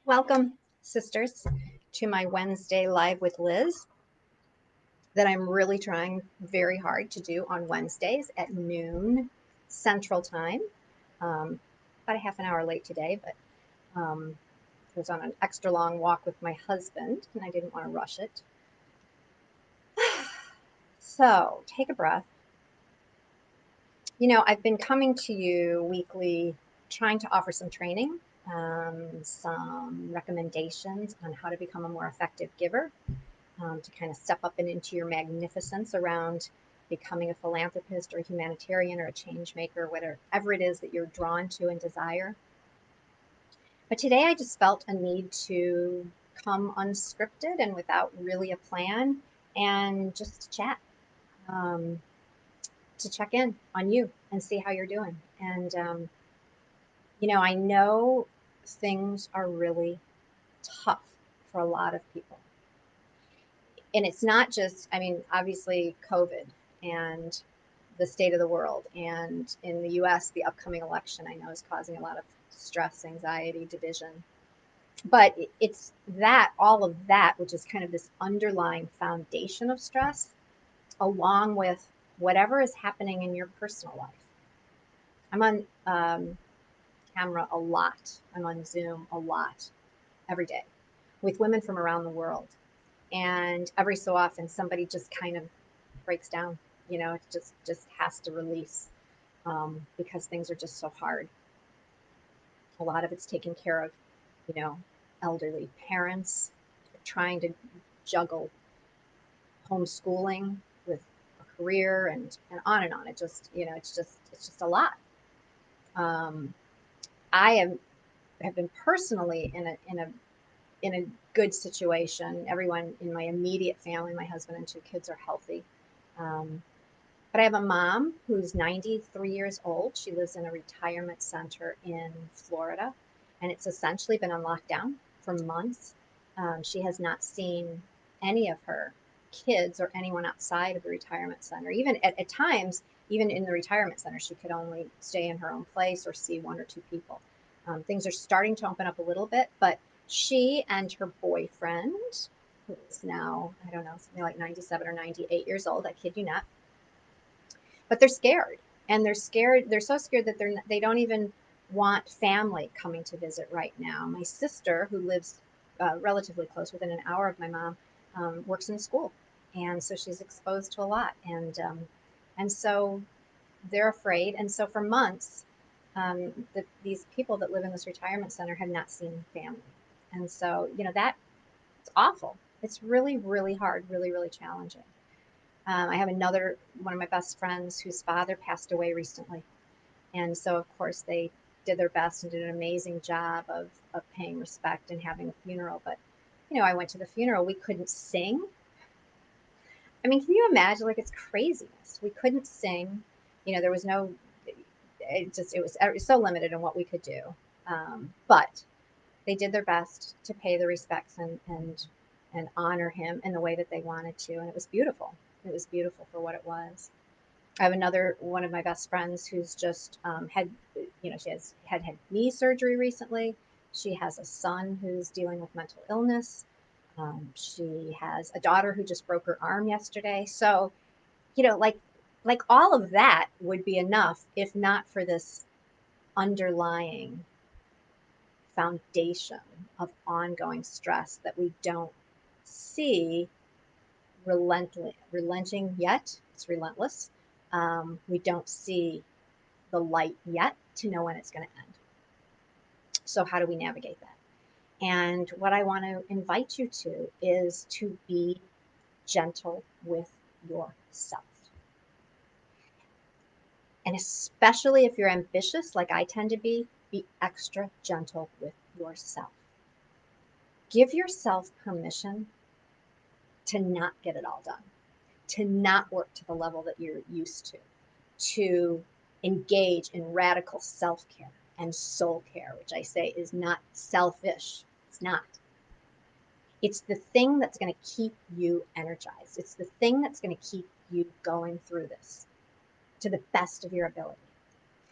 Welcome, sisters, to my Wednesday Live with Liz that I'm really trying very hard to do on Wednesdays at noon Central Time. About a half an hour late today, but I was on an extra long walk with my husband and I didn't want to rush it. So take a breath. I've been coming to you weekly trying to offer some training, some recommendations on how to become a more effective giver, to kind of step up and into your magnificence around becoming a philanthropist or a humanitarian or a change maker, whatever it is that you're drawn to and desire. But today I just felt a need to come unscripted and without really a plan and just chat, um, to check in on you and see how you're doing. And, I know things are really tough for a lot of people. And it's not just, obviously COVID and the state of the world, and in the US, the upcoming election, I know, is causing a lot of stress, anxiety, division. But it's that, all of that, which is kind of this underlying foundation of stress, along with whatever is happening in your personal life. I'm on camera a lot, I'm on Zoom a lot every day with women from around the world. And every so often, somebody just kind of breaks down. It just has to release, because things are just so hard. A lot of it's taking care of, you know, elderly parents, trying to juggle homeschooling with a career and on and on. It's just a lot. Um, I have been personally in a good situation. Everyone in my immediate family, my husband and two kids, are healthy. Um, But I have a mom who's 93 years old. She lives in a retirement center in Florida, and it's essentially been on lockdown for months. She has not seen any of her kids or anyone outside of the retirement center. Even at times, even in the retirement center, she could only stay in her own place or see one or two people. Things are starting to open up a little bit, but she and her boyfriend, who is now, I don't know, something like 97 or 98 years old, I kid you not, but they're scared, and they're so scared that they don't even want family coming to visit right now. My sister, who lives relatively close, within an hour of my mom, works in school, and so she's exposed to a lot, and so they're afraid. And so for months, these people that live in this retirement center have not seen family, and so that's awful. It's really, really hard, really, really challenging. I have another one of my best friends whose father passed away recently. And so, of course, they did their best and did an amazing job of paying respect and having a funeral. But, I went to the funeral. We couldn't sing. I mean, can you imagine? Like, it's craziness. We couldn't sing. There was no, it was so limited in what we could do. But they did their best to pay the respects and honor him in the way that they wanted to. And it was beautiful. It was beautiful for what it was. I have another one of my best friends who's just she has had knee surgery recently. She has a son who's dealing with mental illness. She has a daughter who just broke her arm yesterday. So, like all of that would be enough if not for this underlying foundation of ongoing stress that we don't see relenting yet. It's relentless. We don't see the light yet to know when it's going to end. So, how do we navigate that? And what I want to invite you to is to be gentle with yourself. And especially if you're ambitious, like I tend to be extra gentle with yourself. Give yourself permission to not get it all done, to not work to the level that you're used to engage in radical self care and soul care, which I say is not selfish. It's not. It's the thing that's going to keep you energized. It's the thing that's going to keep you going through this to the best of your ability.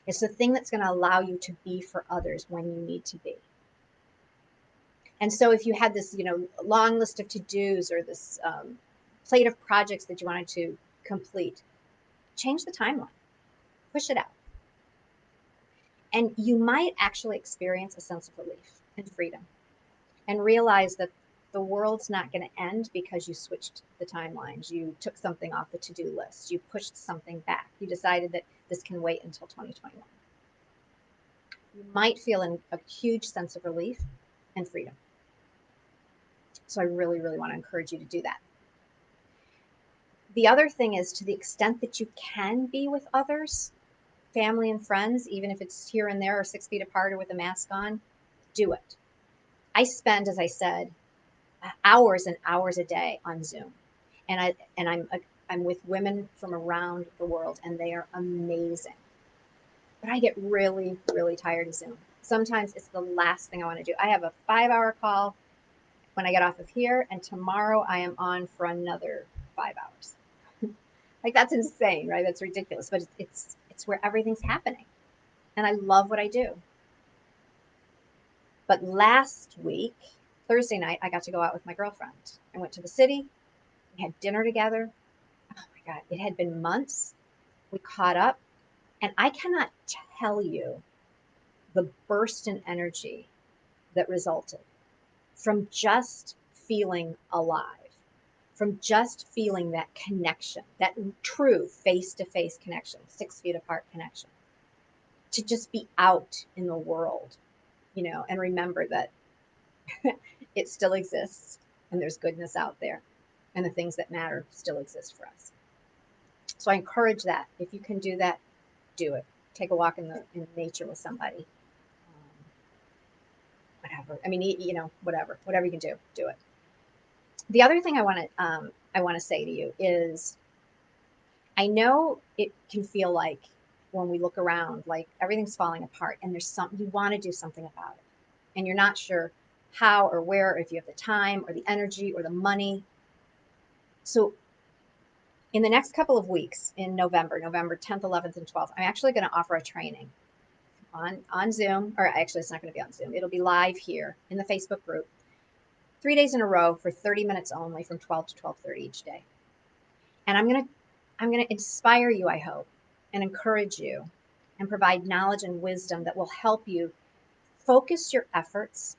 It's the thing that's going to allow you to be for others when you need to be. And so if you had this, long list of to-dos or this plate of projects that you wanted to complete, change the timeline, push it out. And you might actually experience a sense of relief and freedom and realize that the world's not going to end because you switched the timelines. You took something off the to-do list. You pushed something back. You decided that this can wait until 2021. You might feel a huge sense of relief and freedom. So I really, really want to encourage you to do that. The other thing is, to the extent that you can be with others, family and friends, even if it's here and there or 6 feet apart or with a mask on, do it. I spend, as I said, hours and hours a day on Zoom, and I'm with women from around the world, and they are amazing. But I get really, really tired of Zoom. Sometimes it's the last thing I want to do. I have a 5-hour call when I get off of here, and tomorrow I am on for another 5 hours. Like, that's insane, right? That's ridiculous, but it's where everything's happening, and I love what I do. But last week, Thursday night, I got to go out with my girlfriend. I went to the city. We had dinner together. Oh my God, it had been months. We caught up, and I cannot tell you the burst in energy that resulted from just feeling alive, from just feeling that connection, that true face-to-face connection, 6 feet apart connection, to just be out in the world, and remember that it still exists and there's goodness out there and the things that matter still exist for us. So I encourage that. If you can do that, do it. Take a walk in nature with somebody. Whatever. I mean, whatever you can do it. The other thing I want to say to you is, I know it can feel like, when we look around, like everything's falling apart, and there's something you want to do something about it, and you're not sure how or where, or if you have the time or the energy or the money. So in the next couple of weeks, in November 10th, 11th, and 12th, I'm actually going to offer a training on Zoom, or actually it's not going to be on Zoom. It'll be live here in the Facebook group, 3 days in a row for 30 minutes only, from 12 to 12:30 each day. And I'm going to inspire you, I hope, and encourage you, and provide knowledge and wisdom that will help you focus your efforts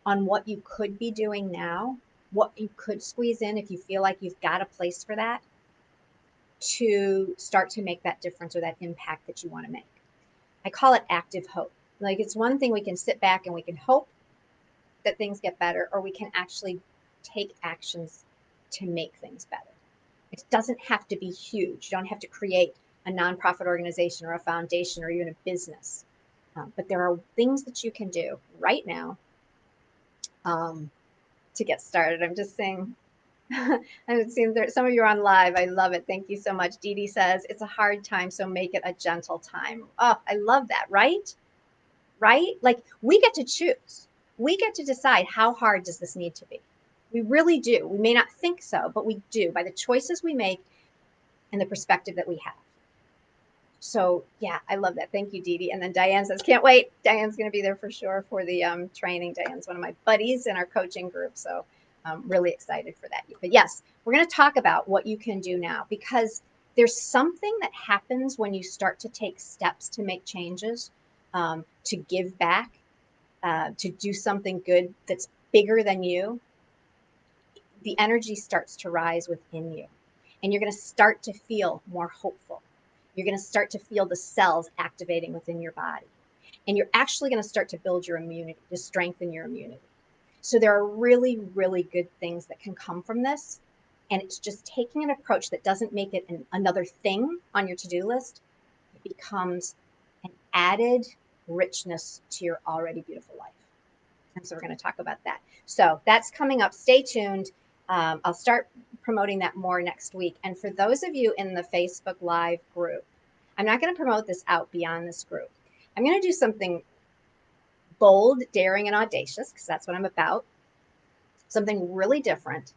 on what you could be doing now, what you could squeeze in if you feel like you've got a place for that, to start to make that difference or that impact that you want to make. I call it active hope. Like, it's one thing we can sit back and we can hope that things get better, or we can actually take actions to make things better. It doesn't have to be huge. You don't have to create a nonprofit organization or a foundation or even a business. But there are things that you can do right now to get started. I'm just saying, I've seen there, some of you are on live. I love it. Thank you so much. Dee Dee says, it's a hard time, so make it a gentle time. Oh, I love that. Right? Right? Like, we get to choose. We get to decide, how hard does this need to be? We really do. We may not think so, but we do, by the choices we make and the perspective that we have. So yeah, I love that. Thank you, Dee Dee. And then Diane says, can't wait. Diane's going to be there for sure for the training. Diane's one of my buddies in our coaching group. So I'm really excited for that. But yes, we're going to talk about what you can do now, because there's something that happens when you start to take steps to make changes, to give back, to do something good that's bigger than you. The energy starts to rise within you, and you're going to start to feel more hopeful. You're going to start to feel the cells activating within your body, and you're actually going to start to build your immunity, to strengthen your immunity. So there are really, really good things that can come from this, and it's just taking an approach that doesn't make it another thing on your to-do list. It becomes an added richness to your already beautiful life. And so we're going to talk about that. So that's coming up. Stay tuned. I'll start promoting that more next week. And for those of you in the Facebook Live group, I'm not going to promote this out beyond this group. I'm going to do something bold, daring, and audacious, because that's what I'm about. Something really different,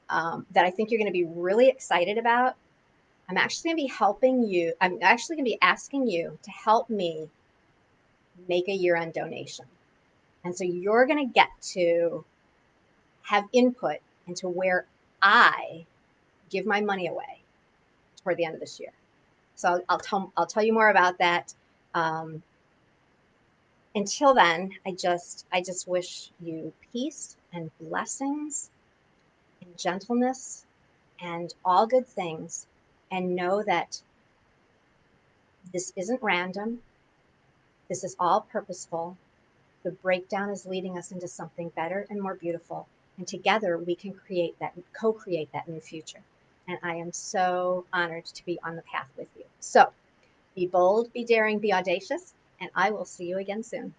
that I think you're going to be really excited about. I'm actually going to be helping you. I'm actually going to be asking you to help me make a year-end donation. And so you're going to get to have input into where I give my money away toward the end of this year. So I'll tell you more about that. Um, until then, I just wish you peace and blessings and gentleness and all good things, and know that this isn't random. This is all purposeful. The breakdown is leading us into something better and more beautiful. And together we can co-create that new future. And I am so honored to be on the path with you. So be bold, be daring, be audacious, and I will see you again soon.